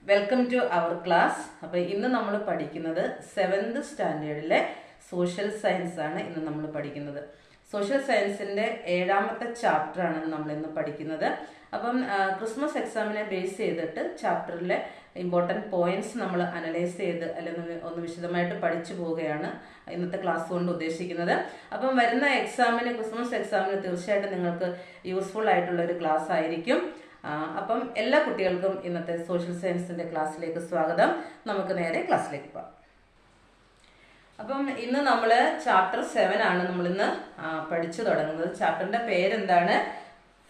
Welcome to our class. അപ്പോൾ ഇന്ന് നമ്മൾ പഠിക്കുന്നത് 7th സ്റ്റാൻഡേർഡിലെ സോഷ്യൽ സയൻസ് ആണ്. ഇന്ന് നമ്മൾ പഠിക്കുന്നത് സോഷ്യൽ സയൻസിന്റെ 7ാമത്തെ ചാപ്റ്റർ ആണ് നമ്മൾ ഇന്ന് പഠിക്കുന്നത്. അപ്പം ക്രിസ്മസ് എക്സാമിനെ ബേസ് ചെയ്തിട്ട് ചാപ്റ്ററിലെ ഇമ്പോർട്ടൻറ്റ് പോയിന്റ്സ് നമ്മൾ അനലൈസ് ചെയ്ത് അല്ലെങ്കിൽ ഒന്ന് വിശദമായിട്ട് പഠിച്ചു പോവുകയാണ് ഇന്നത്തെ ക്ലാസ് കൊണ്ട് ഉദ്ദേശിക്കുന്നത്. അപ്പം വരുന്ന എക്സാമിന്, ക്രിസ്മസ് എക്സാമിന് തീർച്ചയായിട്ടും നിങ്ങൾക്ക് യൂസ്ഫുൾ ആയിട്ടുള്ള ഒരു ക്ലാസ് ആയിരിക്കും. അപ്പം എല്ലാ കുട്ടികൾക്കും ഇന്നത്തെ സോഷ്യൽ സയൻസിന്റെ ക്ലാസ്സിലേക്ക് സ്വാഗതം. നമുക്ക് നേരെ ക്ലാസ്സിലേക്ക് പോകാം. അപ്പം ഇന്ന് നമ്മൾ ചാപ്റ്റർ 7 ആണ് നമ്മളിന്ന് പഠിച്ചു തുടങ്ങുന്നത്. ചാപ്റ്ററിന്റെ പേരെന്താണ്?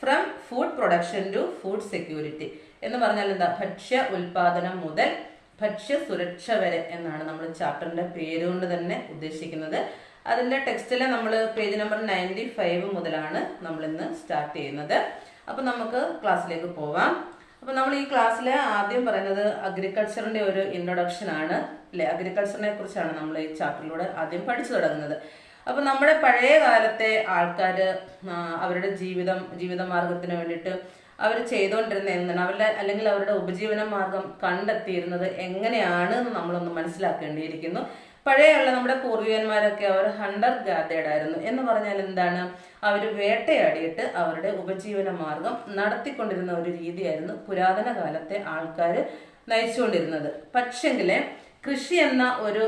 From food production to food security എന്ന് പറഞ്ഞാൽ എന്താ? ഭക്ഷ്യ ഉൽപാദനം മുതൽ ഭക്ഷ്യ സുരക്ഷ വരെ എന്നാണ് നമ്മൾ ചാപ്റ്ററിന്റെ പേരുകൊണ്ട് തന്നെ ഉദ്ദേശിക്കുന്നത്. അതിന്റെ ടെക്സ്റ്റിലെ നമ്മൾ പേജ് നമ്പർ 95 മുതലാണ് നമ്മൾ ഇന്ന് സ്റ്റാർട്ട് ചെയ്യുന്നത്. അപ്പൊ നമുക്ക് ക്ലാസ്സിലേക്ക് പോവാം. അപ്പൊ നമ്മൾ ഈ ക്ലാസ്സിൽ ആദ്യം പറയുന്നത് അഗ്രികൾച്ചറിന്റെ ഒരു ഇൻട്രൊഡക്ഷൻ ആണ് അല്ലെ. അഗ്രികൾച്ചറിനെ കുറിച്ചാണ് നമ്മൾ ഈ ചാപ്റ്ററിലൂടെ ആദ്യം പഠിച്ചു തുടങ്ങുന്നത്. അപ്പൊ നമ്മുടെ പഴയ കാലത്തെ ആൾക്കാര് അവരുടെ ജീവിതമാർഗത്തിന് വേണ്ടിയിട്ട് അവർ ചെയ്തുകൊണ്ടിരുന്ന എന്താണ്, അല്ലെങ്കിൽ അവരുടെ ഉപജീവന മാർഗം കണ്ടെത്തിയിരുന്നത് എങ്ങനെയാണ് എന്ന് നമ്മളൊന്ന് മനസ്സിലാക്കേണ്ടിയിരിക്കുന്നു. പഴയുള്ള നമ്മുടെ പൂർവികന്മാരൊക്കെ അവർ ഹണ്ടർ ഗാദേർഡ് ആയിരുന്നു. എന്ന് പറഞ്ഞാൽ എന്താണ്? അവർ വേട്ടയാടിയിട്ട് അവരുടെ ഉപജീവന മാർഗം നടത്തിക്കൊണ്ടിരുന്ന ഒരു രീതിയായിരുന്നു പുരാതന കാലത്തെ ആൾക്കാർ നയിച്ചുകൊണ്ടിരുന്നത്. പക്ഷെങ്കില് കൃഷി എന്ന ഒരു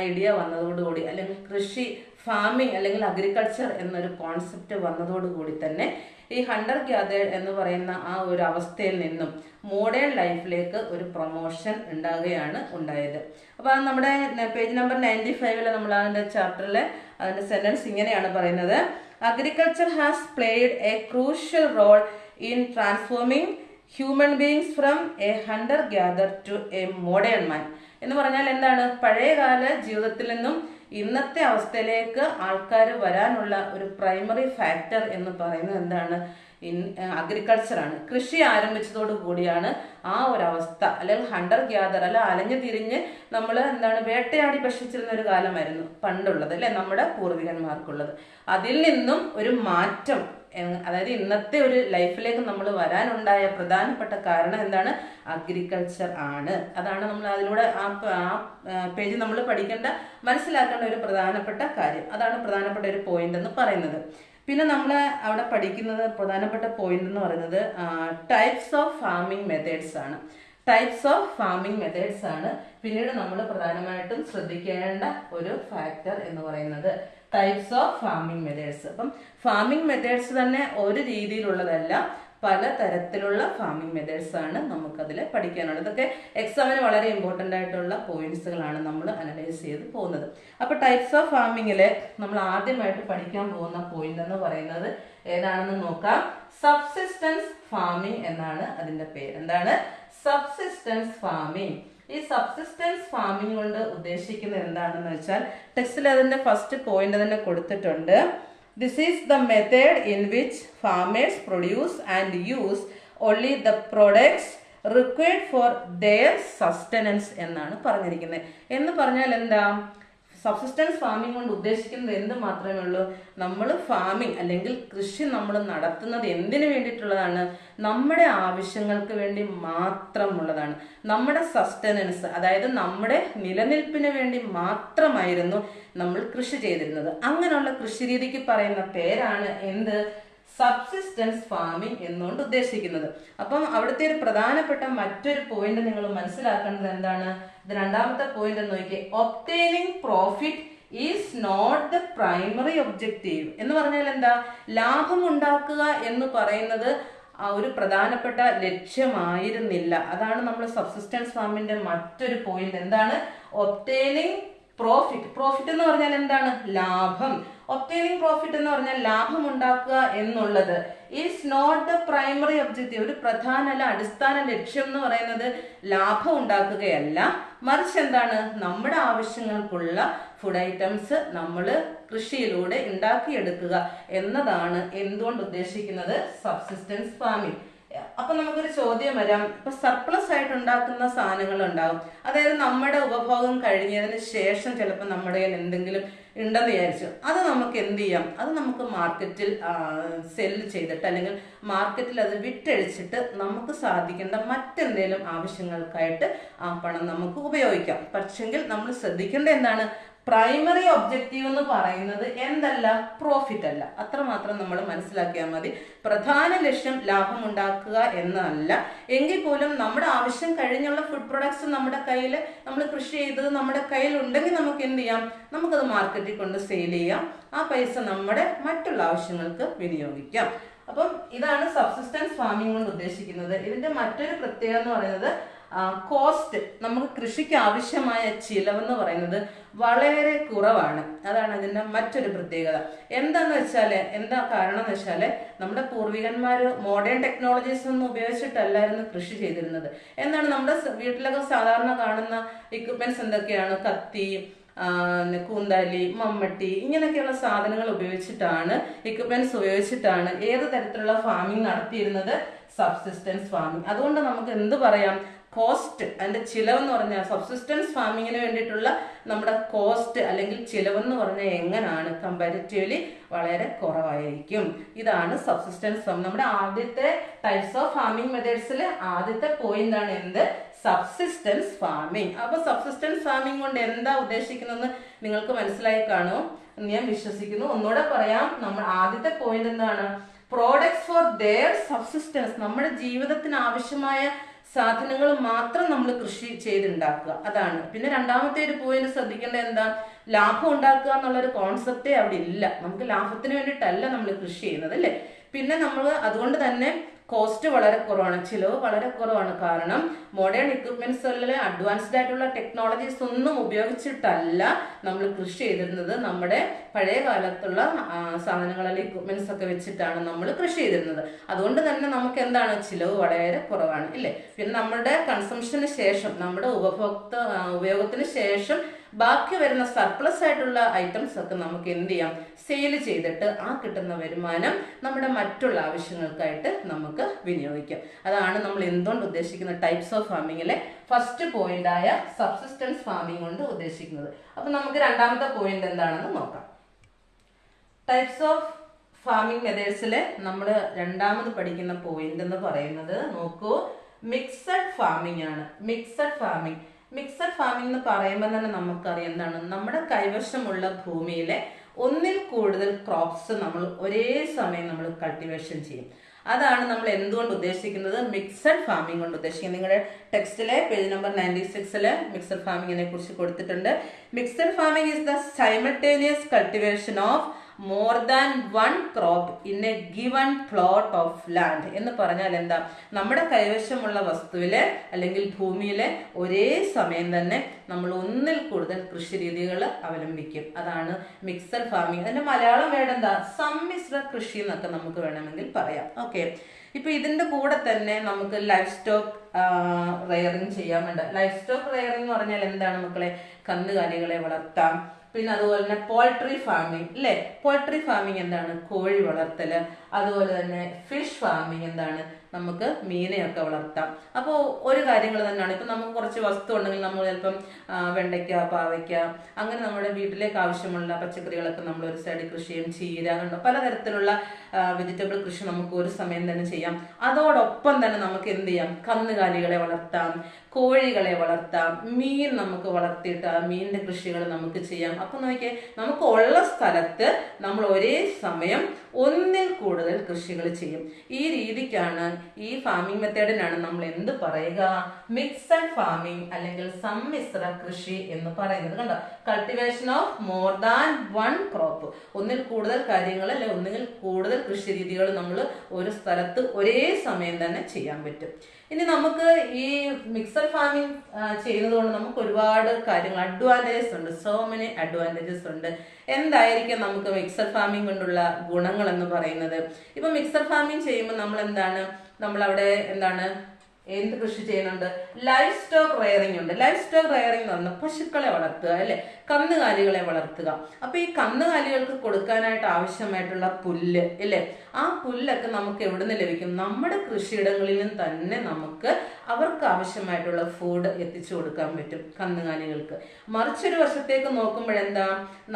ഐഡിയ വന്നതോടുകൂടി, അല്ലെങ്കിൽ കൃഷി ഫാമിംഗ് അല്ലെങ്കിൽ അഗ്രികൾച്ചർ എന്നൊരു കോൺസെപ്റ്റ് വന്നതോടുകൂടി തന്നെ ഈ ഹണ്ടർ ഗ്യാദേർഡ് എന്ന് പറയുന്ന ആ ഒരു അവസ്ഥയിൽ നിന്നും മോഡേൺ ലൈഫിലേക്ക് ഒരു പ്രൊമോഷൻ ഉണ്ടാകുകയാണ് ഉണ്ടായത്. അപ്പൊ അത് നമ്മുടെ പേജ് നമ്പർ 95 നമ്മൾ അതിന്റെ ചാപ്റ്ററിലെ അതിന്റെ സെന്റൻസ് ഇങ്ങനെയാണ് പറയുന്നത്: agriculture has played a crucial role in transforming human beings from a hunter gather to a modern man. എന്ന് പറഞ്ഞാൽ എന്താണ്? പഴയകാല ജീവിതത്തിൽ നിന്നും ഇന്നത്തെ അവസ്ഥയിലേക്ക് ആൾക്കാർ വരാനുള്ള ഒരു പ്രൈമറി ഫാക്ടർ എന്ന് പറയുന്നത് എന്താണ്? അഗ്രികൾച്ചർ ആണ്. കൃഷി ആരംഭിച്ചതോടു കൂടിയാണ് ആ ഒരു അവസ്ഥ, അല്ലെങ്കിൽ ഹണ്ടർ ഗ്യാദർ അല്ല അലഞ്ഞു തിരിഞ്ഞ് നമ്മൾ എന്താണ് വേട്ടയാടി ഭക്ഷിച്ചിരുന്ന ഒരു കാലമായിരുന്നു പണ്ടുള്ളത് അല്ലെ, നമ്മുടെ പൂർവികന്മാർക്കുള്ളത്. അതിൽ നിന്നും ഒരു മാറ്റം, അതായത് ഇന്നത്തെ ഒരു ലൈഫിലേക്ക് നമ്മൾ വരാനുണ്ടായ പ്രധാനപ്പെട്ട കാരണം എന്താണ്? അഗ്രികൾച്ചർ ആണ്. അതാണ് നമ്മൾ അതിലൂടെ ആ പേജ് നമ്മൾ മനസ്സിലാക്കേണ്ട ഒരു പ്രധാനപ്പെട്ട കാര്യം. അതാണ് പ്രധാനപ്പെട്ട ഒരു പോയിന്റ് എന്ന് പറയുന്നത്. പിന്നെ നമ്മൾ അവിടെ പഠിക്കുന്നത് പ്രധാനപ്പെട്ട പോയിന്റ് എന്ന് പറയുന്നത് ടൈപ്സ് ഓഫ് ഫാമിംഗ് മെത്തേഡ്സ് ആണ്. ടൈപ്സ് ഓഫ് ഫാമിംഗ് മെത്തേഡ്സ് ആണ് പിന്നീട് നമ്മൾ പ്രധാനമായിട്ടും ശ്രദ്ധിക്കേണ്ട ഒരു ഫാക്ടർ എന്ന് പറയുന്നത് ടൈപ്സ് ഓഫ് ഫാമിംഗ് മെത്തേഡ്സ്. അപ്പം ഫാമിംഗ് മെത്തേഡ്സ് തന്നെ ഒരു രീതിയിലുള്ളതല്ല, പല തരത്തിലുള്ള ഫാമിംഗ് മെത്തേഡ്സ് ആണ് നമുക്കതിൽ പഠിക്കാനുള്ളത്. ഇതൊക്കെ എക്സാമിന് വളരെ ഇമ്പോർട്ടൻ്റ് ആയിട്ടുള്ള പോയിന്റ്സുകളാണ് നമ്മൾ അനലൈസ് ചെയ്ത് പോകുന്നത്. അപ്പൊ ടൈപ്സ് ഓഫ് ഫാമിങ്ങില് നമ്മൾ ആദ്യമായിട്ട് പഠിക്കാൻ പോകുന്ന പോയിന്റ് എന്ന് പറയുന്നത് ഏതാണെന്ന് നോക്കാം. സബ്സിസ്റ്റൻസ് ഫാമിംഗ് എന്നാണ് അതിന്റെ പേര്. എന്താണ്? Subsistence farming. ഈ സബ്സിസ്റ്റൻസ് ഫാമിംഗ് കൊണ്ട് ഉദ്ദേശിക്കുന്നത് എന്താണെന്ന് വെച്ചാൽ ടെക്സ്റ്റിൽ അതിന്റെ ഫസ്റ്റ് പോയിന്റ് തന്നെ കൊടുത്തിട്ടുണ്ട്. This is the method in which farmers produce and use only the products required for their sustenance എന്നാണ് പറഞ്ഞിരിക്കുന്നത്. എന്ന് പറഞ്ഞാൽ എന്താ? സബ്സിസ്റ്റൻസ് ഫാമിംഗ് കൊണ്ട് ഉദ്ദേശിക്കുന്നത് എന്ത് മാത്രമേ ഉള്ളൂ? നമ്മൾ ഫാമിംഗ് അല്ലെങ്കിൽ കൃഷി നമ്മൾ നടത്തുന്നത് എന്തിനു വേണ്ടിയിട്ടുള്ളതാണ്? നമ്മുടെ ആവശ്യങ്ങൾക്ക് വേണ്ടി മാത്രമുള്ളതാണ്. നമ്മുടെ സസ്റ്റനൻസ്, അതായത് നമ്മുടെ നിലനിൽപ്പിന് വേണ്ടി മാത്രമായിരുന്നു നമ്മൾ കൃഷി ചെയ്തിരുന്നത്. അങ്ങനെയുള്ള കൃഷി രീതിക്ക് പറയുന്ന പേരാണ് എന്ത്? സബ്സിസ്റ്റൻസ് ഫാമിംഗ് എന്നുകൊണ്ട് ഉദ്ദേശിക്കുന്നത്. അപ്പം അവിടുത്തെ ഒരു പ്രധാനപ്പെട്ട മറ്റൊരു പോയിന്റ് നിങ്ങൾ മനസ്സിലാക്കേണ്ടത് എന്താണ്? ഇത് രണ്ടാമത്തെ പോയിന്റ് നോക്കിയേ. Obtaining profit is not the primary objective. എന്ന് പറഞ്ഞാൽ എന്താ? ലാഭം ഉണ്ടാക്കുക എന്ന് പറയുന്നത് ഒരു പ്രധാനപ്പെട്ട ലക്ഷ്യമായിരുന്നില്ല. അതാണ് നമ്മൾ സബ്സിസ്റ്റൻസ് ഫാമിന്റെ മറ്റൊരു പോയിന്റ്. എന്താണ്? Obtaining profit. പ്രോഫിറ്റ് എന്ന് പറഞ്ഞാൽ എന്താണ്? ലാഭം. ഒബ്റ്റെയിനിങ് പ്രോഫിറ്റ് എന്ന് പറഞ്ഞാൽ ലാഭം ഉണ്ടാക്കുക എന്നുള്ളത് is not the primary objective. ഒരു പ്രധാന അടിസ്ഥാന ലക്ഷ്യം എന്ന് പറയുന്നത് ലാഭം ഉണ്ടാക്കുകയല്ല, മറിച്ച് എന്താണ്? നമ്മുടെ ആവശ്യങ്ങൾക്കുള്ള ഫുഡ് ഐറ്റംസ് നമ്മൾ കൃഷിയിലൂടെ ഉണ്ടാക്കിയെടുക്കുക എന്നതാണ് എന്തുകൊണ്ട് ഉദ്ദേശിക്കുന്നത്? Subsistence farming. അപ്പൊ നമുക്കൊരു ചോദ്യം വരാം. ഇപ്പൊ സർപ്ലസ് ആയിട്ട് ഉണ്ടാക്കുന്ന സാധനങ്ങൾ ഉണ്ടാവും, അതായത് നമ്മുടെ ഉപഭോഗം കഴിഞ്ഞതിന് ശേഷം ചിലപ്പോൾ നമ്മുടെ കയ്യിൽ എന്തെങ്കിലും ഉണ്ടെന്ന് വിചാരിച്ചു. അത് നമുക്ക് എന്ത് ചെയ്യാം, അത് നമുക്ക് മാർക്കറ്റിൽ സെല്ല് ചെയ്തിട്ട് അല്ലെങ്കിൽ മാർക്കറ്റിൽ അത് വിറ്റഴിച്ചിട്ട് നമുക്ക് സാധിക്കേണ്ട മറ്റെന്തെങ്കിലും ആവശ്യങ്ങൾക്കായിട്ട് ആ പണം നമുക്ക് ഉപയോഗിക്കാം. പക്ഷെങ്കിൽ നമ്മൾ ശ്രദ്ധിക്കേണ്ട എന്താണ്, പ്രൈമറി ഒബ്ജക്റ്റീവ് എന്ന് പറയുന്നത് എന്തല്ല, പ്രോഫിറ്റ് അല്ല. അത്രമാത്രം നമ്മൾ മനസ്സിലാക്കിയാൽ മതി. പ്രധാന ലക്ഷ്യം ലാഭം ഉണ്ടാക്കുക എന്നല്ല. എങ്കിൽ പോലും നമ്മുടെ ആവശ്യം കഴിഞ്ഞുള്ള ഫുഡ് പ്രൊഡക്ട്സ് നമ്മുടെ കയ്യിൽ, നമ്മൾ കൃഷി ചെയ്തത് നമ്മുടെ കയ്യിൽ ഉണ്ടെങ്കിൽ നമുക്ക് എന്ത് ചെയ്യാം, നമുക്കത് മാർക്കറ്റിൽ കൊണ്ട് സെയിൽ ചെയ്യാം. ആ പൈസ നമ്മുടെ മറ്റുള്ള ആവശ്യങ്ങൾക്ക് വിനിയോഗിക്കാം. അപ്പം ഇതാണ് സബ്സിസ്റ്റൻസ് ഫാമിംഗ് കൊണ്ട് ഉദ്ദേശിക്കുന്നത്. ഇതിന്റെ മറ്റൊരു പ്രത്യേകത എന്ന് പറയുന്നത് കോസ്റ്റ്, നമുക്ക് കൃഷിക്ക് ആവശ്യമായ ചിലവെന്ന് പറയുന്നത് വളരെ കുറവാണ്. അതാണ് ഇതിന്റെ മറ്റൊരു പ്രത്യേകത. എന്താ കാരണം എന്ന് വെച്ചാല് നമ്മുടെ പൂർവികന്മാര് മോഡേൺ ടെക്നോളജീസ് ഒന്നും ഉപയോഗിച്ചിട്ടല്ലായിരുന്നു കൃഷി ചെയ്തിരുന്നത്. എന്താണ് നമ്മുടെ വീട്ടിലൊക്കെ സാധാരണ കാണുന്ന എക്യുപ്മെന്റ്സ് എന്തൊക്കെയാണ്, കത്തി, കൂന്താലി, മമ്മട്ടി, ഇങ്ങനെയൊക്കെയുള്ള സാധനങ്ങൾ ഉപയോഗിച്ചിട്ടാണ്, എക്യുപ്മെന്റ്സ് ഉപയോഗിച്ചിട്ടാണ് ഏത് തരത്തിലുള്ള ഫാമിംഗ് നടത്തിയിരുന്നത്, സബ്സിസ്റ്റൻസ് ഫാമിംഗ്. അതുകൊണ്ട് നമുക്ക് എന്ത് പറയാം, കോസ്റ്റ്, അതിന്റെ ചിലവെന്ന് പറഞ്ഞാൽ സബ്സിസ്റ്റൻസ് ഫാമിങ്ങിന് വേണ്ടിയിട്ടുള്ള നമ്മുടെ കോസ്റ്റ് അല്ലെങ്കിൽ ചിലവെന്ന് പറഞ്ഞാൽ എങ്ങനെയാണ്, കമ്പാരിറ്റീവ്ലി വളരെ കുറവായിരിക്കും. ഇതാണ് സബ്സിസ്റ്റൻസ് ഫാമിംഗ്. നമ്മുടെ ആദ്യത്തെ ടൈപ്സ് ഓഫ് ഫാമിംഗ് മെത്തേഡ്സിൽ ആദ്യത്തെ പോയിന്റ് ആണ് എന്ത്, സബ്സിസ്റ്റൻസ് ഫാമിംഗ്. അപ്പൊ സബ്സിസ്റ്റൻസ് ഫാമിംഗ് കൊണ്ട് എന്താ ഉദ്ദേശിക്കുന്നതെന്ന് നിങ്ങൾക്ക് മനസ്സിലായി കാണും എന്ന് ഞാൻ വിശ്വസിക്കുന്നു. ഒന്നുകൂടെ പറയാം, നമ്മൾ ആദ്യത്തെ പോയിന്റ് എന്താണ്, പ്രോഡക്ട്സ് ഫോർ ദെയർ സബ്സിസ്റ്റൻസ്, നമ്മുടെ ജീവിതത്തിന് ആവശ്യമായ സാധനങ്ങൾ മാത്രം നമ്മൾ കൃഷി ചെയ്തുണ്ടാക്കുക, അതാണ്. പിന്നെ രണ്ടാമത്തെ ഒരു പോയിന്റ് ശ്രദ്ധിക്കേണ്ടത് എന്താ, ലാഭം ഉണ്ടാക്കുക എന്നുള്ളൊരു കോൺസെപ്റ്റേ അവിടെ ഇല്ല. നമുക്ക് ലാഭത്തിന് വേണ്ടിയിട്ടല്ല നമ്മൾ കൃഷി ചെയ്യുന്നത്, അല്ലേ. പിന്നെ നമ്മൾ അതുകൊണ്ട് തന്നെ കോസ്റ്റ് വളരെ കുറവാണ്, ചിലവ് വളരെ കുറവാണ്. കാരണം മോഡേൺ എക്യുപ്മെന്റ്സുകളിൽ അഡ്വാൻസ്ഡ് ആയിട്ടുള്ള ടെക്നോളജീസ് ഒന്നും ഉപയോഗിച്ചിട്ടല്ല നമ്മൾ കൃഷി ചെയ്തിരുന്നത്. നമ്മുടെ പഴയ കാലത്തുള്ള സാധനങ്ങളിൽ എക്യുപ്മെന്റ്സ് ഒക്കെ വെച്ചിട്ടാണ് നമ്മൾ കൃഷി ചെയ്തിരുന്നത്. അതുകൊണ്ട് തന്നെ നമുക്ക് എന്താണ്, ചിലവ് വളരെ കുറവാണ്, ഇല്ലേ. പിന്നെ നമ്മുടെ കൺസംഷന് ശേഷം, നമ്മുടെ ഉപയോഗത്തിന് ശേഷം ബാക്കി വരുന്ന സർപ്ലസ് ആയിട്ടുള്ള ഐറ്റംസ് ഒക്കെ നമുക്ക് എന്ത് ചെയ്യാം, സെയിൽ ചെയ്തിട്ട് ആ കിട്ടുന്ന വരുമാനം നമ്മുടെ മറ്റുള്ള ആവശ്യങ്ങൾക്കായിട്ട് നമുക്ക് വിനിയോഗിക്കാം. അതാണ് നമ്മൾ എന്തുകൊണ്ട് ഉദ്ദേശിക്കുന്ന ടൈപ്സ് ഓഫ് ഫാമിങ്ങിലെ ഫസ്റ്റ് പോയിന്റ് ആയ സബ്സിസ്റ്റൻസ് ഫാമിംഗ് കൊണ്ട് ഉദ്ദേശിക്കുന്നത്. അപ്പൊ നമുക്ക് രണ്ടാമത്തെ പോയിന്റ് എന്താണെന്ന് നോക്കാം. ടൈപ്സ് ഓഫ് ഫാമിംഗ് മെത്തേഡ്സിലെ നമ്മൾ രണ്ടാമത് പഠിക്കുന്ന പോയിന്റ് എന്ന് പറയുന്നത്, നോക്കൂ, മിക്സഡ് ഫാമിംഗ് ആണ്. മിക്സഡ് ഫാമിംഗ് എന്ന് പറയുമ്പോൾ തന്നെ നമുക്കറിയാം എന്താണ്, നമ്മുടെ കൈവശമുള്ള ഭൂമിയിലെ ഒന്നിൽ കൂടുതൽ ക്രോപ്സ് നമ്മൾ ഒരേ സമയം നമ്മൾ കൾട്ടിവേഷൻ ചെയ്യും. അതാണ് നമ്മൾ എന്തുകൊണ്ട് ഉദ്ദേശിക്കുന്നത്, മിക്സഡ് ഫാമിംഗ് കൊണ്ട് ഉദ്ദേശിക്കുന്നത്. നിങ്ങളുടെ ടെക്സ്റ്റിലെ പേജ് നമ്പർ 96 മിക്സഡ് ഫാമിങ്ങിനെ കുറിച്ച് കൊടുത്തിട്ടുണ്ട്. Mixed farming is the simultaneous cultivation of more than one crop in A given plot of land എന്ന് പറഞ്ഞാൽ എന്താ, നമ്മുടെ കൈവശമുള്ള വസ്തുവിലെ അല്ലെങ്കിൽ ഭൂമിയിലെ ഒരേ സമയം തന്നെ നമ്മൾ ഒന്നിൽ കൂടുതൽ കൃഷി രീതികൾ അവലംബിക്കും. അതാണ് മിക്സഡ് ഫാമിംഗ്. അതിന്റെ മലയാളം വേർഡ് എന്താ, സമ്മിശ്ര കൃഷി എന്നൊക്കെ നമുക്ക് വേണമെങ്കിൽ പറയാം. ഓക്കെ, ഇപ്പൊ ഇതിന്റെ കൂടെ തന്നെ നമുക്ക് ലൈഫ് സ്റ്റോക്ക് റെയറിങ് ചെയ്യാൻ വേണ്ട. ലൈഫ് സ്റ്റോക്ക് റെയറിങ് എന്ന് പറഞ്ഞാൽ എന്താണ് മക്കളെ, കന്നുകാലികളെ വളർത്താം. പിന്നെ അതുപോലെ തന്നെ പോൾട്രി ഫാമിംഗ്, അല്ലെ. പോൾട്രി ഫാമിംഗ് എന്താണ്, കോഴി വളർത്തല്. അതുപോലെ തന്നെ ഫിഷ് ഫാമിംഗ് എന്താണ്, നമുക്ക് മീനെയൊക്കെ വളർത്താം. അപ്പോൾ ഒരു കാര്യങ്ങൾ തന്നെയാണ്. ഇപ്പം നമുക്ക് കുറച്ച് വസ്തു ഉണ്ടെങ്കിൽ നമ്മൾ ചിലപ്പം വെണ്ടയ്ക്ക, പാവയ്ക്ക, അങ്ങനെ നമ്മുടെ വീട്ടിലേക്ക് ആവശ്യമുള്ള പച്ചക്കറികളൊക്കെ നമ്മൾ ഒരു സൈഡിൽ കൃഷി ചെയ്യും. ചീര, കണ്ടോ, പലതരത്തിലുള്ള വെജിറ്റബിൾ കൃഷി നമുക്ക് ഒരു സമയം തന്നെ ചെയ്യാം. അതോടൊപ്പം തന്നെ നമുക്ക് എന്ത് ചെയ്യാം, കന്നുകാലികളെ വളർത്താം, കോഴികളെ വളർത്താം, മീൻ നമുക്ക് വളർത്തിയിട്ട് ആ മീനിന്റെ കൃഷികൾ നമുക്ക് ചെയ്യാം. അപ്പൊ നോക്കിയേ, നമുക്ക് ഉള്ള സ്ഥലത്ത് നമ്മൾ ഒരേ സമയം ഒന്നിൽ കൂടുതൽ കൃഷികൾ ചെയ്യും. ഈ രീതിക്കാണ്, ഈ ഫാമിംഗ് മെത്തേഡിനാണ് നമ്മൾ എന്ത് പറയുക, മിക്സഡ് ഫാമിംഗ് അല്ലെങ്കിൽ സമ്മിശ്ര കൃഷി എന്ന് പറയുന്നത്. കണ്ടോ, cultivation of more than one crop, ഒന്നിൽ കൂടുതൽ കാര്യങ്ങൾ അല്ലെ ഒന്നിൽ കൂടുതൽ കൃഷി രീതികൾ നമ്മൾ ഒരു സ്ഥലത്ത് ഒരേ സമയം തന്നെ ചെയ്യാൻ പറ്റും. ഇനി നമുക്ക് ഈ മിക്സഡ് ഫാമിംഗ് ചെയ്യുന്നത് കൊണ്ട് നമുക്ക് ഒരുപാട് കാര്യങ്ങൾ, അഡ്വാൻറ്റേജസ് ഉണ്ട്. സോ മെനി അഡ്വാൻറ്റേജസ് ഉണ്ട്. എന്തായിരിക്കും നമുക്ക് മിക്സഡ് ഫാമിംഗ് കൊണ്ടുള്ള ഗുണങ്ങൾ എന്ന് പറയുന്നത്? ഇപ്പൊ മിക്സഡ് ഫാമിംഗ് ചെയ്യുമ്പോൾ നമ്മൾ എന്താണ്, നമ്മളവിടെ എന്താണ്, എന്ത് കൃഷി ചെയ്യുന്നുണ്ട്, ലൈഫ് സ്റ്റോക്ക് റെയറിംഗ് ഉണ്ട്. ലൈഫ് സ്റ്റോക്ക് റെയറിംഗ് എന്ന് പറഞ്ഞാൽ പശുക്കളെ വളർത്തുക, അല്ലെ. കന്നുകാലികളെ വളർത്തുക. അപ്പൊ ഈ കന്നുകാലികൾക്ക് കൊടുക്കാനായിട്ട് ആവശ്യമായിട്ടുള്ള പുല്ല് ഇല്ലേ, ആ പുല്ലൊക്കെ നമുക്ക് എവിടെ നിന്ന് ലഭിക്കും? നമ്മുടെ കൃഷിയിടങ്ങളിൽ നിന്ന് തന്നെ നമുക്ക് അവർക്ക് ആവശ്യമായിട്ടുള്ള ഫുഡ് എത്തിച്ചു കൊടുക്കാൻ പറ്റും കന്നുകാലികൾക്ക്. മറിച്ചൊരു വശത്തേക്ക് നോക്കുമ്പോഴെന്താ,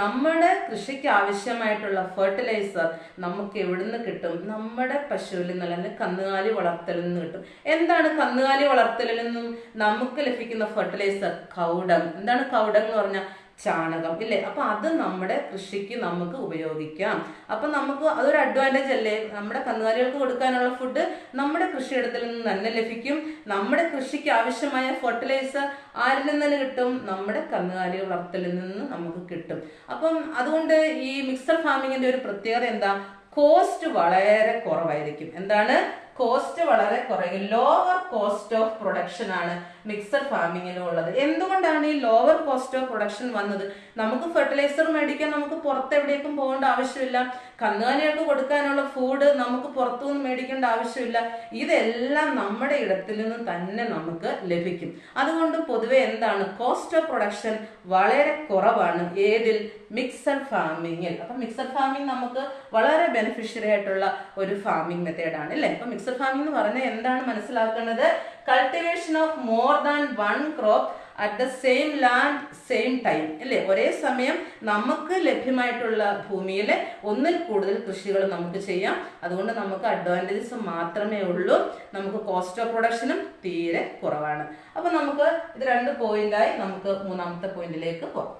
നമ്മുടെ കൃഷിക്ക് ആവശ്യമായിട്ടുള്ള ഫെർട്ടിലൈസർ നമുക്ക് എവിടുന്ന് കിട്ടും? നമ്മുടെ പശുവിൽ നിന്ന് അല്ലെങ്കിൽ കന്നുകാലി വളർത്തലിൽ നിന്ന് കിട്ടും. എന്താണ് കന്നുകാലി വളർത്തലിൽ നിന്നും നമുക്ക് ലഭിക്കുന്ന ഫെർട്ടിലൈസർ? കൗഡം. എന്താണ് കൗഡം എന്ന് പറഞ്ഞാൽ? ചാണകം ഇല്ലേ. അപ്പൊ അത് നമ്മുടെ കൃഷിക്ക് നമുക്ക് ഉപയോഗിക്കാം. അപ്പൊ നമുക്ക് അതൊരു അഡ്വാൻറ്റേജ് അല്ലേ? നമ്മുടെ കന്നുകാലികൾക്ക് കൊടുക്കാനുള്ള ഫുഡ് നമ്മുടെ കൃഷിയിടത്തിൽ നിന്ന് തന്നെ ലഭിക്കും. നമ്മുടെ കൃഷിക്ക് ആവശ്യമായ ഫെർട്ടിലൈസർ ആരിൽ നിന്ന് കിട്ടും? നമ്മുടെ കന്നുകാലി വളർത്തലിൽ നിന്ന് നമുക്ക് കിട്ടും. അപ്പം അതുകൊണ്ട് ഈ മിക്സഡ് ഫാമിങ്ങിന്റെ ഒരു പ്രത്യേകത എന്താ? കോസ്റ്റ് വളരെ കുറവായിരിക്കും. എന്താണ്? കോസ്റ്റ് വളരെ കുറയും. ലോവർ കോസ്റ്റ് ഓഫ് പ്രൊഡക്ഷൻ ആണ് മിക്സഡ് ഫാമിങ്ങിനും ഉള്ളത്. എന്തുകൊണ്ടാണ് ഈ ലോവർ കോസ്റ്റ് ഓഫ് പ്രൊഡക്ഷൻ വന്നത്? നമുക്ക് ഫെർട്ടിലൈസർ മേടിക്കാൻ നമുക്ക് പുറത്ത് എവിടേക്കും പോകേണ്ട ആവശ്യമില്ല. കന്നുകാലികൾക്ക് കൊടുക്കാനുള്ള ഫുഡ് നമുക്ക് പുറത്തുനിന്ന് മേടിക്കേണ്ട ആവശ്യമില്ല. ഇതെല്ലാം നമ്മുടെ ഇടത്തിൽ നിന്ന് തന്നെ നമുക്ക് ലഭിക്കും. അതുകൊണ്ട് പൊതുവെ എന്താണ്? കോസ്റ്റ് ഓഫ് പ്രൊഡക്ഷൻ വളരെ കുറവാണ്. ഏതിൽ? മിക്സഡ് ഫാമിങ്ങിൽ. അപ്പൊ മിക്സഡ് ഫാമിംഗ് നമുക്ക് വളരെ ബെനിഫിഷ്യറി ആയിട്ടുള്ള ഒരു ഫാമിംഗ് മെത്തേഡാണ് അല്ലേ. അപ്പൊ മിക്സഡ് ഫാമിംഗ് എന്ന് പറഞ്ഞാൽ എന്താണ് മനസ്സിലാക്കേണ്ടത്? Cultivation of more than one crop at the same land same time അല്ലേ. ഒരേ സമയം നമുക്ക് ലഭ്യമായിട്ടുള്ള ഭൂമിയിലെ ഒന്നിൽ കൂടുതൽ കൃഷികൾ നമുക്ക് ചെയ്യാം. അതുകൊണ്ട് നമുക്ക് അഡ്വാൻറ്റേജസ് മാത്രമേ ഉള്ളൂ. നമുക്ക് കോസ്റ്റ് ഓഫ് പ്രൊഡക്ഷനും തീരെ കുറവാണ്. അപ്പൊ നമുക്ക് ഇത് 2 പോയിന്റായി നമുക്ക് 3ാമത്തെ പോയിന്റിലേക്ക് പോകാം.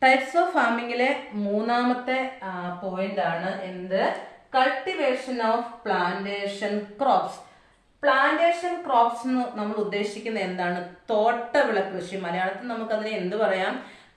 ടൈപ്സ് ഓഫ് ഫാമിങ്ങിലെ 3ാമത്തെ പോയിന്റ് ആണ് എന്ത്? Cultivation of plantation crops. Plantation crops എന്ന് നമ്മൾ ഉദ്ദേശിക്കുന്നത് എന്താണ്? തോട്ടവിള കൃഷി. മലയാളത്തിൽ നമുക്ക് അതിനെ എന്ത് പറയാം?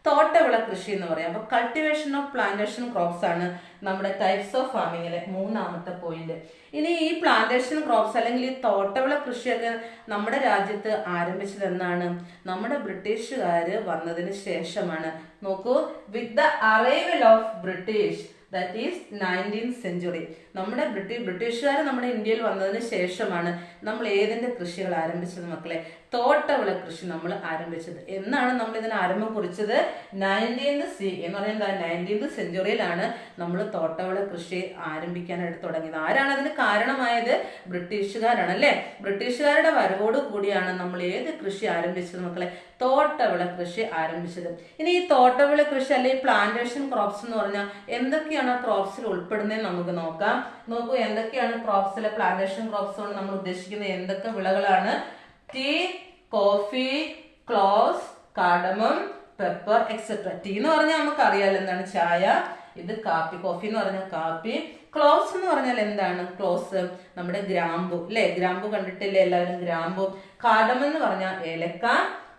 തോട്ടവിള കൃഷി എന്ന് പറയാം. അപ്പൊ കൾട്ടിവേഷൻ ഓഫ് പ്ലാന്റേഷൻ ക്രോപ്സ് ആണ് നമ്മുടെ ടൈപ്സ് ഓഫ് ഫാമിങ്ങിലെ 3ാമത്തെ പോയിന്റ്. ഇനി ഈ പ്ലാന്റേഷൻ ക്രോപ്സ് അല്ലെങ്കിൽ ഈ തോട്ടവിള കൃഷിയൊക്കെ നമ്മുടെ രാജ്യത്ത് ആരംഭിച്ചത് എന്നാണ്? നമ്മുടെ ബ്രിട്ടീഷുകാര് വന്നതിന് ശേഷമാണ്. നോക്കൂ, വിത്ത് the arrival of British, that is 19th century. നമ്മുടെ ബ്രിട്ടീഷുകാർ നമ്മുടെ ഇന്ത്യയിൽ വന്നതിന് ശേഷമാണ് നമ്മൾ ഏതിന്റെ കൃഷികൾ ആരംഭിച്ചത് മക്കളെ? തോട്ടവിള കൃഷി നമ്മൾ ആരംഭിച്ചത്. എന്നാണ് നമ്മൾ ഇതിന് ആരംഭം കുറിച്ചത്? 19th centuryയിലാണ് നമ്മൾ തോട്ടവിള കൃഷി ആരംഭിക്കാനായിട്ട് തുടങ്ങിയത്. ആരാണ് അതിന് കാരണമായത്? ബ്രിട്ടീഷുകാരാണ് അല്ലെ. ബ്രിട്ടീഷുകാരുടെ വരവോട് കൂടിയാണ് നമ്മൾ ഏത് കൃഷി ആരംഭിച്ചത് മക്കളെ? തോട്ടവിള കൃഷി ആരംഭിച്ചത്. ഇനി ഈ തോട്ടവിള കൃഷി അല്ലെങ്കിൽ പ്ലാന്റേഷൻ ക്രോപ്സ് എന്ന് പറഞ്ഞാൽ എന്തൊക്കെയാണ് ആ ക്രോപ്സിൽ ഉൾപ്പെടുന്നതെന്ന് നമുക്ക് നോക്കാം. നോക്കൂ, എന്തൊക്കെയാണ് ക്രോപ്സിലെ പ്ലാന്റേഷൻ ക്രോപ്സ് കൊണ്ട് നമ്മൾ ഉദ്ദേശിക്കുന്നത്? എന്തൊക്കെ വിളകളാണ്? Tea, coffee, cloves, cardamom, pepper etcetera. Tea എന്ന് പറഞ്ഞാൽ നമുക്ക് അറിയാലോ എന്താണ്? ചായ. ഇത് കാപ്പി. കോഫി എന്ന് പറഞ്ഞാൽ കാപ്പി. ക്ലോവ്സ് എന്ന് പറഞ്ഞാൽ എന്താണ്? ക്ലോവ്സ് നമ്മുടെ ഗ്രാമ്പു അല്ലെ. ഗ്രാമ്പു കണ്ടിട്ടില്ലേ എല്ലാവരും? ഗ്രാമ്പു. കാർഡമം എന്ന് പറഞ്ഞാൽ ഏലക്ക.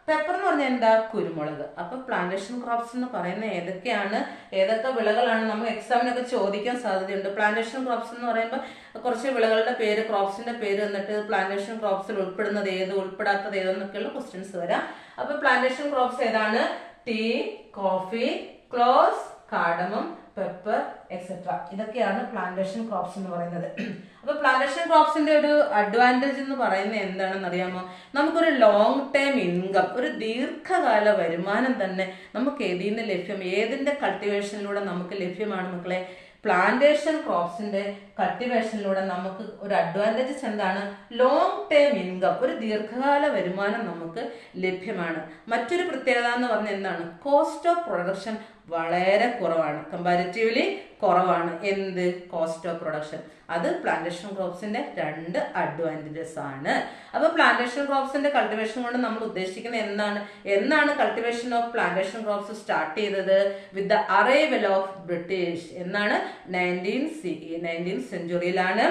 പെപ്പർ എന്ന് പറഞ്ഞാൽ എന്താ? കുരുമുളക്. അപ്പൊ പ്ലാന്റേഷൻ ക്രോപ്സ് എന്ന് പറയുന്ന ഏതൊക്കെയാണ്? ഏതൊക്കെ വിളകളാണ്? നമുക്ക് എക്സാമിനൊക്കെ ചോദിക്കാൻ സാധ്യതയുണ്ട്. പ്ലാന്റേഷൻ ക്രോപ്സ് എന്ന് പറയുമ്പോൾ കുറച്ച് വിളകളുടെ പേര്, ക്രോപ്സിന്റെ പേര് എന്നിട്ട് പ്ലാന്റേഷൻ ക്രോപ്സിൽ ഉൾപ്പെടുന്നത് ഏത്, ഉൾപ്പെടാത്തത് ഏതെന്നൊക്കെയുള്ള ക്വസ്റ്റ്യൻസ് വരാം. അപ്പൊ പ്ലാന്റേഷൻ ക്രോപ്സ് ഏതാണ്? Tea, coffee, cloves, cardamom, pepper etcetera. ഇതൊക്കെയാണ് പ്ലാന്റേഷൻ ക്രോപ്സ് എന്ന് പറയുന്നത്. അപ്പൊ പ്ലാന്റേഷൻ ക്രോപ്സിന്റെ ഒരു അഡ്വാൻറ്റേജ് എന്ന് പറയുന്നത് എന്താണെന്ന് അറിയാമോ? നമുക്കൊരു ലോങ് ടൈം ഇൻകം, ഒരു ദീർഘകാല വരുമാനം തന്നെ നമുക്ക് ഏതിൽ നിന്ന് ലഭ്യം? ഏതിന്റെ കൾട്ടിവേഷനിലൂടെ നമുക്ക് ലഭ്യമാണ് മക്കളെ? പ്ലാന്റേഷൻ ക്രോപ്സിന്റെ കൾട്ടിവേഷനിലൂടെ നമുക്ക് ഒരു അഡ്വാൻറ്റേജസ് എന്താണ്? ലോങ് ടൈം ഇൻകം, ഒരു ദീർഘകാല വരുമാനം നമുക്ക് ലഭ്യമാണ്. മറ്റൊരു പ്രത്യേകത എന്ന് പറഞ്ഞാൽ എന്താണ്? കോസ്റ്റ് ഓഫ് പ്രൊഡക്ഷൻ വളരെ കുറവാണ്. കമ്പാരിറ്റീവ്ലി കുറവാണ്. എന്ത്? Cost of production. അത് പ്ലാന്റേഷൻ ക്രോപ്സിന്റെ 2 അഡ്വാൻറ്റേജസ് ആണ്. അപ്പൊ പ്ലാന്റേഷൻ ക്രോപ്സിന്റെ കൾട്ടിവേഷൻ കൊണ്ട് നമ്മൾ ഉദ്ദേശിക്കുന്നത് എന്നാണ് cultivation of plantation crops start ചെയ്തത്? With the arrival of British. എന്നാണ്? 19th centuryയിലാണ്.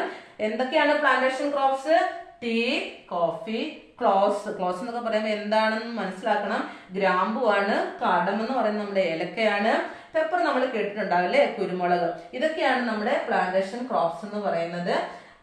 എന്തൊക്കെയാണ് plantation crops? Tea, coffee, cloves. Cloves എന്നൊക്കെ പറയുമ്പോൾ എന്താണെന്ന് മനസ്സിലാക്കണം. ഗ്രാമ്പു ആണ്. കാർഡമം എന്ന് പറയുന്നത് നമ്മുടെ ഏലക്കയാണ്. പെപ്പർ നമ്മൾ കേട്ടിട്ടുണ്ടാവില്ലേ? കുരുമുളക്. ഇതൊക്കെയാണ് നമ്മുടെ പ്ലാന്റേഷൻ ക്രോപ്സ് എന്ന് പറയുന്നത്.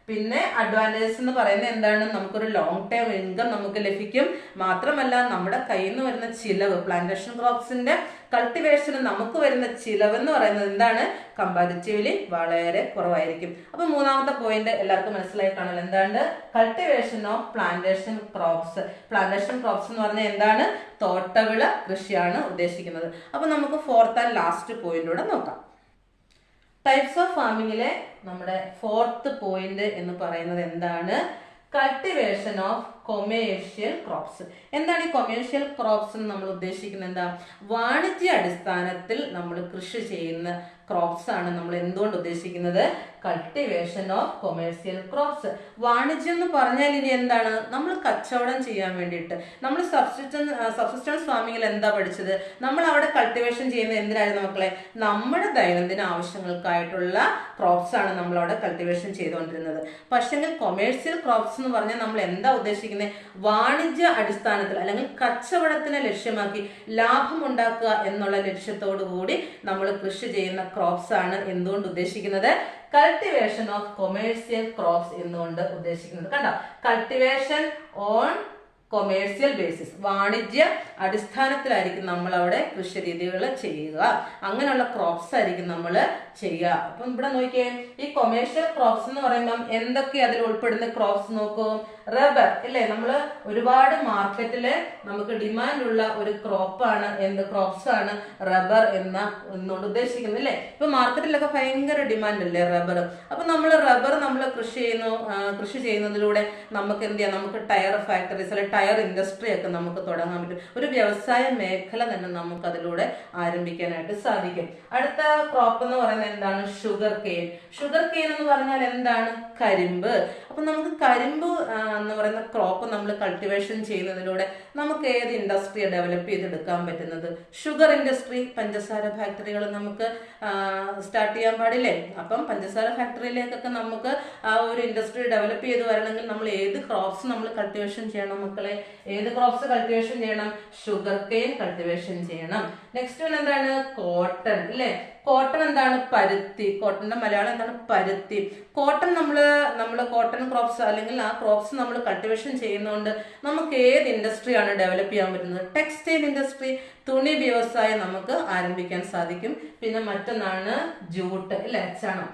പിന്നെ അഡ്വാൻറ്റേജസ് എന്ന് പറയുന്നത് എന്താണ്? നമുക്കൊരു ലോങ് ടൈം ഇൻകം നമുക്ക് ലഭിക്കും. മാത്രമല്ല നമ്മുടെ കയ്യിൽ നിന്ന് വരുന്ന ചിലവ്, പ്ലാന്റേഷൻ ക്രോപ്സിന്റെ കൾട്ടിവേഷന് നമുക്ക് വരുന്ന ചിലവെന്ന് പറയുന്നത് എന്താണ്? കമ്പാരിറ്റീവ്ലി വളരെ കുറവായിരിക്കും. അപ്പൊ മൂന്നാമത്തെ പോയിന്റ് എല്ലാവർക്കും മനസ്സിലായി കാണല്ലോ. എന്താണ്? Cultivation of plantation crops. Plantation crops എന്ന് പറഞ്ഞാൽ എന്താണ്? തോട്ടവിള കൃഷിയാണ് ഉദ്ദേശിക്കുന്നത്. അപ്പൊ നമുക്ക് ഫോർത്ത് ആൻഡ് ലാസ്റ്റ് പോയിന്റൂടെ നോക്കാം. ടൈപ്സ് ഓഫ് ഫാമിങ്ങിലെ നമ്മുടെ ഫോർത്ത് പോയിന്റ് എന്ന് പറയുന്നത് എന്താണ്? Cultivation of commercial crops. എന്താണ് ഈ കൊമേഴ്ഷ്യൽ ക്രോപ്സ് എന്ന് നമ്മൾ ഉദ്ദേശിക്കുന്നത്? എന്താ? വാണിജ്യ അടിസ്ഥാനത്തിൽ നമ്മൾ കൃഷി ചെയ്യുന്ന ക്രോപ്സ് ആണ് നമ്മൾ എന്തുകൊണ്ട് ഉദ്ദേശിക്കുന്നത്? Cultivation of commercial crops. വാണിജ്യം എന്ന് പറഞ്ഞാൽ ഇനി എന്താണ്? നമ്മൾ കച്ചവടം ചെയ്യാൻ വേണ്ടിയിട്ട്. നമ്മൾ സബ്സിസ്റ്റൻസ് ഫാമിങ്ങിൽ എന്താ പഠിച്ചത്? നമ്മൾ അവിടെ കൾട്ടിവേഷൻ ചെയ്യുന്നത് എന്തിനായിരുന്നു മക്കളെ? നമ്മുടെ ദൈനംദിന ആവശ്യങ്ങൾക്കായിട്ടുള്ള ക്രോപ്സ് ആണ് നമ്മൾ അവിടെ കൾട്ടിവേഷൻ ചെയ്തുകൊണ്ടിരുന്നത്. പക്ഷെങ്കിൽ കൊമേഴ്സ്യൽ ക്രോപ്സ് എന്ന് പറഞ്ഞാൽ നമ്മൾ എന്താ ഉദ്ദേശിക്കുന്നത്? വാണിജ്യ അടിസ്ഥാനത്തിൽ അല്ലെങ്കിൽ കച്ചവടത്തിനെ ലക്ഷ്യമാക്കി ലാഭം ഉണ്ടാക്കുക എന്നുള്ള ലക്ഷ്യത്തോടു കൂടി നമ്മൾ കൃഷി ചെയ്യുന്ന ക്രോപ്സ് ആണ് എന്തുകൊണ്ട് ഉദ്ദേശിക്കുന്നത്? കൾട്ടിവേഷൻ ഓഫ് കൊമേഴ്സ്യൽ ക്രോപ്സ് എന്നുകൊണ്ട് ഉദ്ദേശിക്കുന്നത്. കണ്ടോ? കൾട്ടിവേഷൻ ഓൺ കൊമേഴ്സ്യൽ ബേസിസ്, വാണിജ്യ അടിസ്ഥാനത്തിലായിരിക്കും നമ്മൾ അവിടെ കൃഷി രീതികൾ ചെയ്യുക. അങ്ങനെയുള്ള ക്രോപ്സ് ആയിരിക്കും നമ്മൾ ചെയ്യുക. അപ്പം ഇവിടെ നോക്കിയേ, ഈ കൊമേഴ്സ്യൽ ക്രോപ്സ് എന്ന് പറയുമ്പം എന്തൊക്കെ അതിൽ ഉൾപ്പെടുന്ന ക്രോപ്സ് നോക്കൂ. റബ്ബർ ഇല്ലേ? നമ്മൾ ഒരുപാട് മാർക്കറ്റില് നമുക്ക് ഡിമാൻഡ് ഉള്ള ഒരു ക്രോപ്പാണ് എന്ത്? ക്രോപ്സ് ആണ് റബ്ബർ എന്നുകൊണ്ട് ഉദ്ദേശിക്കുന്നത് അല്ലേ? ഇപ്പൊ മാർക്കറ്റിലൊക്കെ ഭയങ്കര ഡിമാൻഡ് അല്ലേ റബ്ബർ. അപ്പൊ നമ്മൾ റബ്ബർ നമ്മൾ കൃഷി ചെയ്യുന്നതിലൂടെ നമുക്ക് എന്ത് ചെയ്യാം? നമുക്ക് ടയർ ഫാക്ടറീസ് അല്ലെ ടയർ ഇൻഡസ്ട്രി ഒക്കെ നമുക്ക് തുടങ്ങാൻ പറ്റും. ഒരു വ്യവസായ മേഖല തന്നെ നമുക്ക് അതിലൂടെ ആരംഭിക്കാനായിട്ട് സാധിക്കും. അടുത്ത ക്രോപ്പ് എന്ന് പറയുന്നത് എന്താണ്? Sugar cane. ഷുഗർ കെയിൻ എന്ന് പറഞ്ഞാൽ എന്താണ്? കരിമ്പ്. അപ്പൊ നമുക്ക് കരിമ്പ് എന്ന് പറയുന്ന ക്രോപ്പ് നമ്മൾ കൾട്ടിവേഷൻ ചെയ്യുന്നതിലൂടെ നമുക്ക് ഏത് ഇൻഡസ്ട്രിയെ ഡെവലപ്പ് ചെയ്തെടുക്കാൻ പറ്റുന്നത്? Sugar industry. പഞ്ചസാര ഫാക്ടറികൾ നമുക്ക് സ്റ്റാർട്ട് ചെയ്യാൻ പാടില്ലേ? അപ്പം പഞ്ചസാര ഫാക്ടറിയിലേക്കൊക്കെ നമുക്ക് ആ ഒരു ഇൻഡസ്ട്രി ഡെവലപ്പ് ചെയ്ത് വരണമെങ്കിൽ നമ്മൾ ഏത് ക്രോപ്സ് നമ്മൾ കൾട്ടിവേഷൻ ചെയ്യണം മക്കളെ? ഏത് ക്രോപ്സ് കൾട്ടിവേഷൻ ചെയ്യണം? ഷുഗർ കെയിൻ കൾട്ടിവേഷൻ ചെയ്യണം. നെക്സ്റ്റ് വൺ എന്താണ്? കോട്ടൺ അല്ലേ? കോട്ടൺ എന്താണ്? പരുത്തി. കോട്ടന്റെ മലയാളം എന്താണ്? പരുത്തി. കോട്ടൺ നമ്മള് കോട്ടൺ ക്രോപ്സ് അല്ലെങ്കിൽ ആ ക്രോപ്സ് നമ്മൾ കൾട്ടിവേഷൻ ചെയ്യുന്നതുകൊണ്ട് നമുക്ക് ഏത് ഇൻഡസ്ട്രിയാണ് ഡെവലപ്പ് ചെയ്യാൻ പറ്റുന്നത്? ടെക്സ്റ്റൈൽ ഇൻഡസ്ട്രി, തുണി വ്യവസായം നമുക്ക് ആരംഭിക്കാൻ സാധിക്കും. പിന്നെ മറ്റൊന്നാണ് ജൂട്ട് അല്ലെ? ചണം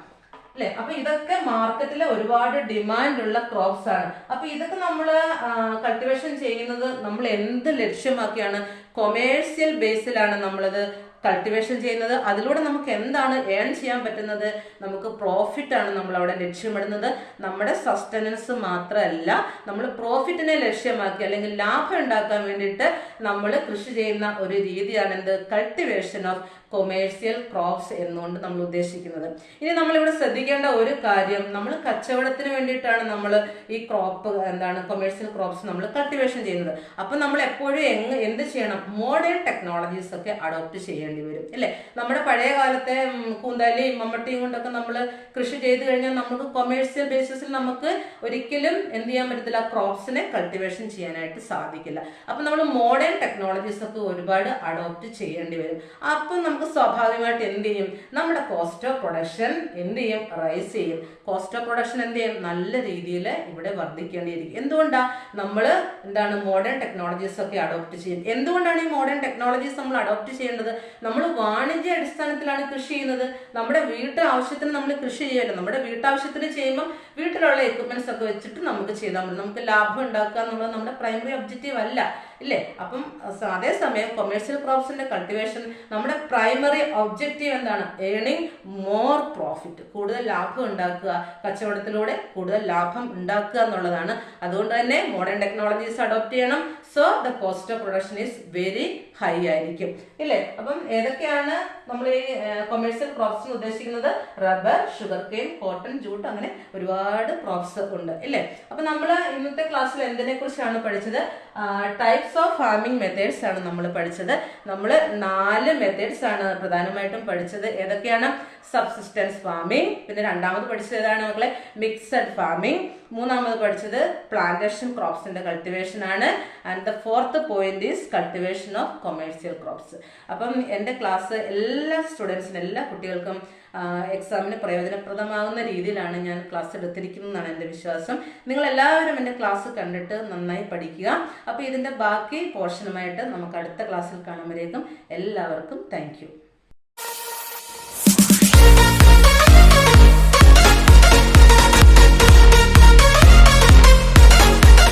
അല്ലെ? അപ്പൊ ഇതൊക്കെ മാർക്കറ്റിലെ ഒരുപാട് ഡിമാൻഡ് ഉള്ള ക്രോപ്സ് ആണ്. അപ്പൊ ഇതൊക്കെ നമ്മൾ കൾട്ടിവേഷൻ ചെയ്യുന്നത് നമ്മൾ എന്ത് ലക്ഷ്യമാക്കിയാണ്? കൊമേഴ്സ്യൽ ബേസിലാണ് നമ്മളത് കൾട്ടിവേഷൻ ചെയ്യുന്നത്. അതിലൂടെ നമുക്ക് എന്താണ് ഏൺ ചെയ്യാൻ പറ്റുന്നത്? നമുക്ക് പ്രോഫിറ്റ് ആണ് നമ്മൾ അവിടെ ലക്ഷ്യമിടുന്നത്. നമ്മുടെ സസ്റ്റനൻസ് മാത്രമല്ല, നമ്മൾ പ്രോഫിറ്റിനെ ലക്ഷ്യമാക്കി അല്ലെങ്കിൽ ലാഭം ഉണ്ടാക്കാൻ വേണ്ടിയിട്ട് നമ്മൾ കൃഷി ചെയ്യുന്ന ഒരു രീതിയാണ് എന്ത്? കൾട്ടിവേഷൻ ഓഫ് കൊമേഴ്സ്യൽ ക്രോപ്സ് എന്നുകൊണ്ട് നമ്മൾ ഉദ്ദേശിക്കുന്നത്. ഇനി നമ്മളിവിടെ ശ്രദ്ധിക്കേണ്ട ഒരു കാര്യം, നമ്മൾ കച്ചവടത്തിന് വേണ്ടിയിട്ടാണ് നമ്മൾ ഈ ക്രോപ്പ് എന്താണ് കൊമേഴ്സ്യൽ ക്രോപ്സ് നമ്മൾ കൾട്ടിവേഷൻ ചെയ്യുന്നത്. അപ്പൊ നമ്മൾ എപ്പോഴും എന്ത് ചെയ്യണം? മോഡേൺ ടെക്നോളജീസ് ഒക്കെ അഡോപ്റ്റ് ചെയ്യേണ്ടി വരും അല്ലെ? നമ്മുടെ പഴയ കാലത്തെ കൂന്താലിയും മമ്മട്ടിയും കൊണ്ടൊക്കെ നമ്മൾ കൃഷി ചെയ്ത് കഴിഞ്ഞാൽ നമുക്ക് കൊമേഴ്സ്യൽ ബേസിസിൽ നമുക്ക് ഒരിക്കലും എന്ത് ചെയ്യാൻ പറ്റത്തില്ല? ക്രോപ്സിനെ കൾട്ടിവേഷൻ ചെയ്യാനായിട്ട് സാധിക്കില്ല. അപ്പൊ നമ്മൾ മോഡേൺ ടെക്നോളജീസ് ഒക്കെ ഒരുപാട് അഡോപ്റ്റ് ചെയ്യേണ്ടി വരും. അപ്പം നമുക്ക് സ്വാഭാവികമായിട്ട് എന്ത് ചെയ്യും? നമ്മുടെ കോസ്റ്റ് ഓഫ് പ്രൊഡക്ഷൻ എന്ത് ചെയ്യും? റൈസ് ചെയ്യും. കോസ്റ്റ് ഓഫ് പ്രൊഡക്ഷൻ എന്ത് ചെയ്യും? നല്ല രീതിയിൽ ഇവിടെ വർദ്ധിക്കേണ്ടിയിരിക്കും. എന്തുകൊണ്ടാ? നമ്മൾ എന്താണ് മോഡേൺ ടെക്നോളജീസ് ഒക്കെ അഡോപ്റ്റ് ചെയ്യും. എന്തുകൊണ്ടാണ് ഈ മോഡേൺ ടെക്നോളജീസ് നമ്മൾ അഡോപ്റ്റ് ചെയ്യേണ്ടത്? നമ്മൾ വാണിജ്യ അടിസ്ഥാനത്തിലാണ് കൃഷി ചെയ്യുന്നത്. നമ്മുടെ വീട്ടാവശ്യത്തിന് നമ്മൾ കൃഷി ചെയ്യല്ലോ. നമ്മുടെ വീട്ടാവശ്യത്തിന് ചെയ്യുമ്പോൾ വീട്ടിലുള്ള എക്യുപ്മെന്റ്സ് ഒക്കെ വെച്ചിട്ട് നമുക്ക് ചെയ്താൽ മതി. നമുക്ക് ലാഭം ഉണ്ടാക്കുക എന്നുള്ളത് നമ്മുടെ പ്രൈമറി ഒബ്ജക്റ്റീവ് അല്ല ഇല്ലേ? അപ്പം അതേസമയം കൊമേഴ്സ്യൽ ക്രോപ്സിന്റെ കൾട്ടിവേഷൻ നമ്മുടെ പ്രൈമറി ഒബ്ജക്റ്റീവ് എന്താണ്? ഏണിംഗ് മോർ പ്രോഫിറ്റ്, കൂടുതൽ ലാഭം ഉണ്ടാക്കുക, കച്ചവടത്തിലൂടെ കൂടുതൽ ലാഭം ഉണ്ടാക്കുക എന്നുള്ളതാണ്. അതുകൊണ്ട് തന്നെ മോഡേൺ ടെക്നോളജീസ് അഡോപ്റ്റ് ചെയ്യണം. So the cost of production is very high ആയിരിക്കും ഇല്ലേ? അപ്പം ഏതൊക്കെയാണ് നമ്മൾ ഈ കൊമേഴ്സ്യൽ ക്രോപ്സ് ഉദ്ദേശിക്കുന്നത്? Rubber, sugarcane, cotton, jute, അങ്ങനെ ഒരുപാട് ക്രോപ്സ് ഉണ്ട് ഇല്ലേ? അപ്പൊ നമ്മൾ ഇന്നത്തെ ക്ലാസ്സിൽ എന്തിനെ കുറിച്ചാണ് പഠിച്ചത്? ടൈപ്സ് ഓഫ് ഫാമിംഗ് മെത്തേഡ്സ് ആണ് നമ്മൾ പഠിച്ചത്. നമ്മൾ 4 മെത്തേഡ്സ് ആണ് പ്രധാനമായിട്ടും പഠിച്ചത്. ഏതൊക്കെയാണ്? Subsistence farming. പിന്നെ രണ്ടാമത് പഠിച്ചത് ഏതാണ് മക്കളെ? Mixed farming. മൂന്നാമത് പഠിച്ചത് പ്ലാന്റേഷൻ ക്രോപ്സിന്റെ കൾട്ടിവേഷൻ ആണ്. And the fourth point is cultivation of commercial crops. അപ്പം എൻ്റെ ക്ലാസ് എല്ലാ സ്റ്റുഡൻസിനും, എല്ലാ കുട്ടികൾക്കും എക്സാമിന് പ്രയോജനപ്രദമാകുന്ന രീതിയിലാണ് ഞാൻ ക്ലാസ് എടുത്തിരിക്കുന്നതെന്നാണ് എൻ്റെ വിശ്വാസം. നിങ്ങൾ എല്ലാവരും എൻ്റെ ക്ലാസ് കണ്ടിട്ട് നന്നായി പഠിക്കുക. അപ്പോൾ ഇതിൻ്റെ ബാക്കി പോർഷനുമായിട്ട് നമുക്ക് അടുത്ത ക്ലാസ്സിൽ കാണുമ്പോഴേക്കും എല്ലാവർക്കും താങ്ക് യു.